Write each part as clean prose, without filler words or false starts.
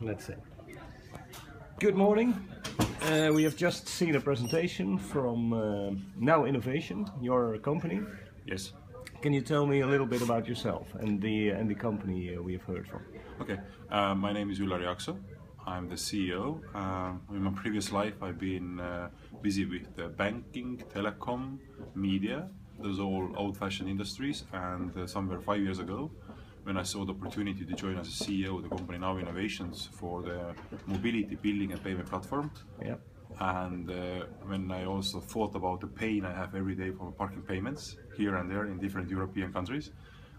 let's say. Good morning. We have just seen a presentation from NowInnovations, your company. Yes. Can you tell me a little bit about yourself and the company we have heard from? Okay. My name is Üllar Jaaksoo. I'm the CEO. In my previous life, I've been busy with banking, telecom, media. Those are all old-fashioned industries. And somewhere 5 years ago, when I saw the opportunity to join as a CEO of the company NowInnovations for the mobility billing and payment platform. Yeah. And when I also thought about the pain I have every day for parking payments here and there in different European countries,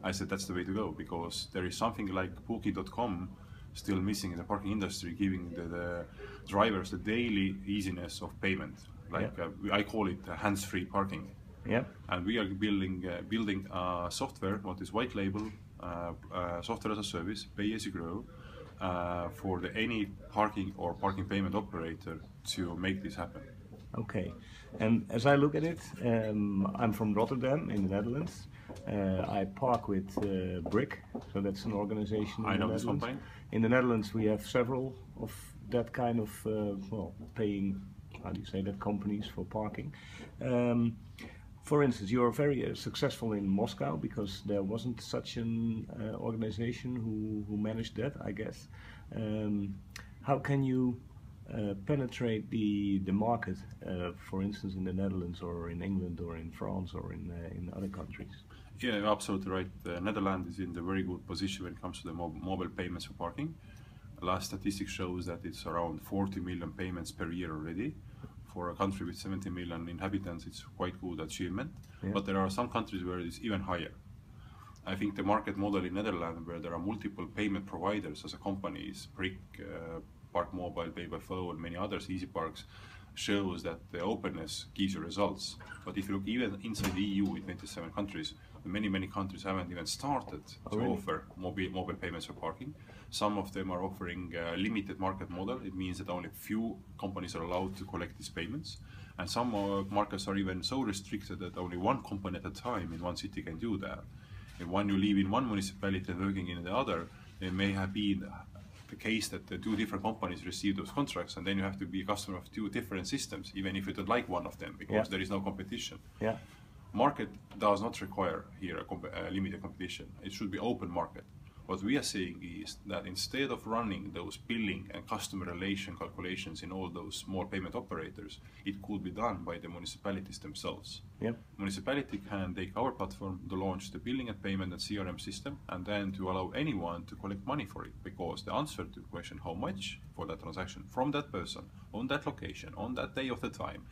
I said that's the way to go, because there is something like Booking.com still missing in the parking industry, giving the drivers the daily easiness of payment. Like I call it hands-free parking. Yeah. And we are building a software, what is white label, software as a service, pay as you grow, for any parking or parking payment operator to make this happen. Okay, and as I look at it, I'm from Rotterdam in the Netherlands. I park with Brick, so that's an organization in I know the this Netherlands. company. In the Netherlands we have several of that kind of, paying, how do you say that, companies for parking. For instance, you're very successful in Moscow because there wasn't such an organization who managed that, I guess. How can you penetrate the market, for instance, in the Netherlands or in England or in France or in other countries? Yeah, you're absolutely right. The Netherlands is in the very good position when it comes to the mobile payments for parking. Last statistic shows that it's around 40 million payments per year already. For a country with 70 million inhabitants, it's quite good achievement. Yeah. But there are some countries where it's even higher. I think the market model in Netherlands, where there are multiple payment providers as a companies, Brick, Park Mobile, Pay by Phone, many others, Easy Parks, shows that the openness gives you results. But if you look even inside the EU with 27 countries, many countries haven't even started to offer mobile payments for parking. Some of them are offering a limited market model. It means that only few companies are allowed to collect these payments. And some markets are even so restricted that only one company at a time in one city can do that. And when you live in one municipality and working in the other, it may have been the case that the two different companies receive those contracts, and then you have to be a customer of two different systems, even if you don't like one of them, because there is no competition. Yeah. Market does not require here a limited competition. It should be open market. What we are saying is that instead of running those billing and customer relation calculations in all those small payment operators, it could be done by the municipalities themselves. Yep. Municipality can take our platform to launch the billing and payment and CRM system, and then to allow anyone to collect money for it, because the answer to the question how much for that transaction from that person on that location on that day of the time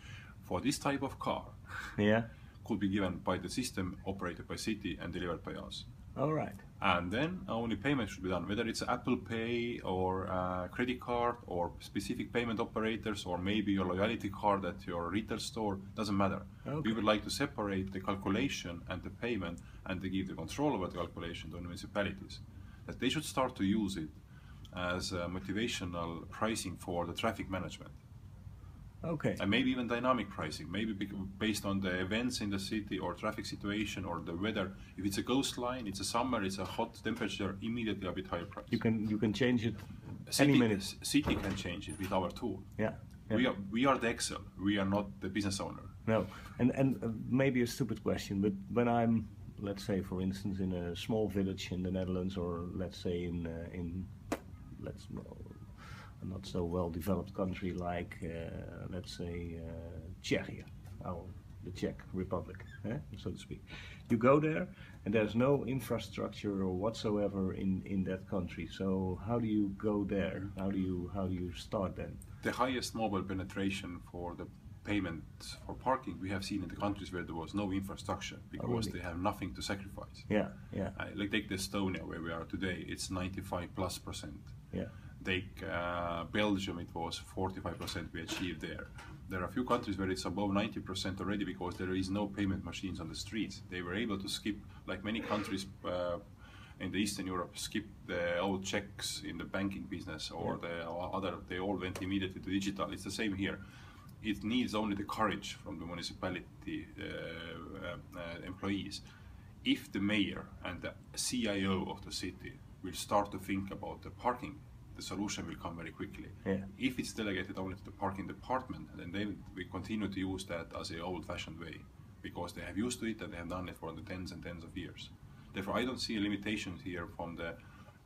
for this type of car could be given by the system operated by city and delivered by us. All right. And then only payment should be done, whether it's Apple Pay or credit card or specific payment operators or maybe your loyalty card at your retail store, doesn't matter. Okay. We would like to separate the calculation and the payment and to give the control over the calculation to municipalities. That they should start to use it as a motivational pricing for the traffic management. Okay. And maybe even dynamic pricing, maybe based on the events in the city or traffic situation or the weather. If it's a coastline, it's a summer, it's a hot temperature, immediately a bit higher price. You can change it any minute. City can change it with our tool. Yeah. We are the Excel. We are not the business owner. No. And maybe a stupid question, but when I'm, let's say, for instance, in a small village in the Netherlands, or let's say in a not so well developed country like, let's say, Czechia, the Czech Republic, so to speak. You go there and there's no infrastructure or whatsoever in that country. So how do you go there? How do you start then? The highest mobile penetration for the payment for parking we have seen in the countries where there was no infrastructure, because they have nothing to sacrifice. Yeah, yeah. Like take Estonia, where we are today, it's 95+%. Yeah. Take Belgium, it was 45% we achieved there. There are a few countries where it's above 90% already, because there is no payment machines on the streets. They were able to skip, like many countries in the Eastern Europe, skip the old checks in the banking business or they all went immediately to digital. It's the same here. It needs only the courage from the municipality employees. If the mayor and the CIO of the city will start to think about the parking the solution will come very quickly. Yeah. If it's delegated only to the parking department, then we continue to use that as an old-fashioned way, because they have used to it and they have done it for the tens and tens of years. Therefore, I don't see a limitation here from the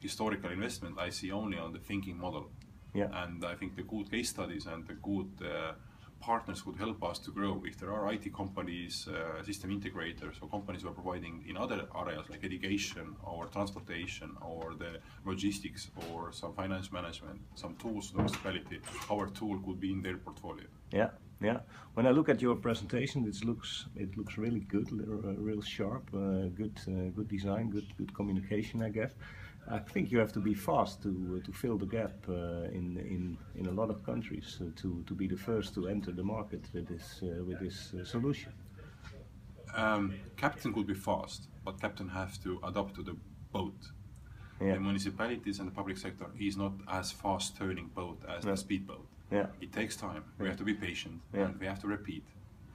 historical investment. I see only on the thinking model. Yeah. And I think the good case studies and the good partners would help us to grow. If there are IT companies, system integrators, or companies who are providing in other areas like education or transportation or the logistics or some finance management, some tools to the municipality, our tool could be in their portfolio. Yeah, yeah. When I look at your presentation, it looks really good, real sharp, good design, good communication, I guess. I think you have to be fast to fill the gap in a lot of countries to be the first to enter the market with this solution. Captain could be fast, but captain has to adapt to the boat. Yeah. The municipalities and the public sector is not as fast turning boat as the speedboat. Yeah. It takes time. We have to be patient and we have to repeat.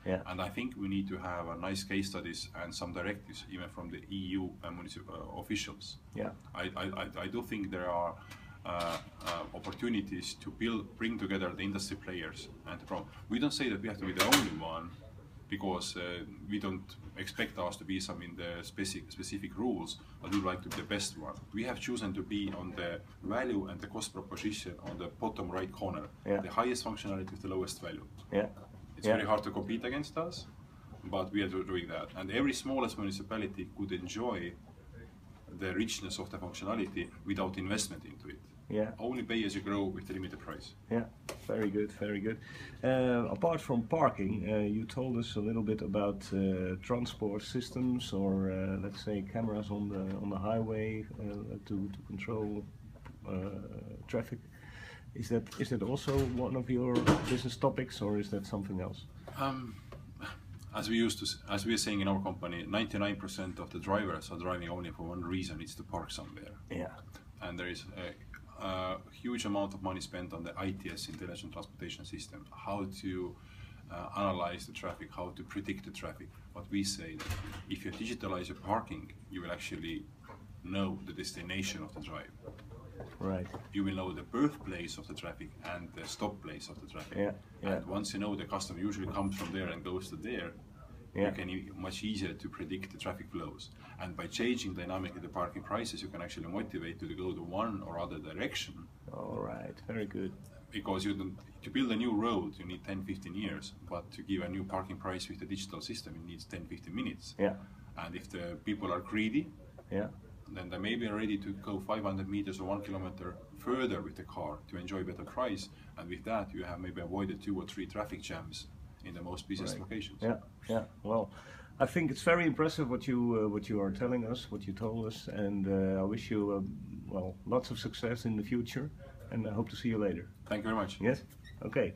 Yeah. And I think we need to have a nice case studies and some directives even from the EU and municipal officials. Yeah. I do think there are opportunities to bring together the industry players and we don't say that we have to be the only one, because we don't expect us to be some in the specific rules, but we would like to be the best one. We have chosen to be on the value and the cost proposition on the bottom right corner, the highest functionality with the lowest value. Yeah. It's very hard to compete against us, but we are doing that. And every smallest municipality could enjoy the richness of the functionality without investment into it. Yeah. Only pay as you grow with the limited price. Yeah, very good, very good. Apart from parking, you told us a little bit about transport systems, or let's say cameras on the highway to control traffic. Is that also one of your business topics, or is that something else? As we are saying in our company, 99% of the drivers are driving only for one reason: it's to park somewhere. Yeah. And there is a huge amount of money spent on the ITS, Intelligent Transportation System, how to analyze the traffic, how to predict the traffic. But we say that if you digitalize your parking, you will actually know the destination of the drive. Right. You will know the birthplace of the traffic and the stop place of the traffic. Yeah. Yeah. And once you know the customer usually comes from there and goes to there, you can much easier to predict the traffic flows. And by changing dynamically the parking prices, you can actually motivate to go to one or other direction. All right, very good. Because to build a new road, you need 10-15 years, but to give a new parking price with the digital system, it needs 10-15 minutes. Yeah. And if the people are greedy, then they may be ready to go 500 meters or 1 kilometer further with the car to enjoy better price. And with that, you have maybe avoided 2 or 3 traffic jams in the most busiest locations. Yeah, yeah. Well, I think it's very impressive what you are telling us, what you told us, and I wish you well, lots of success in the future, and I hope to see you later. Thank you very much. Yes. Okay.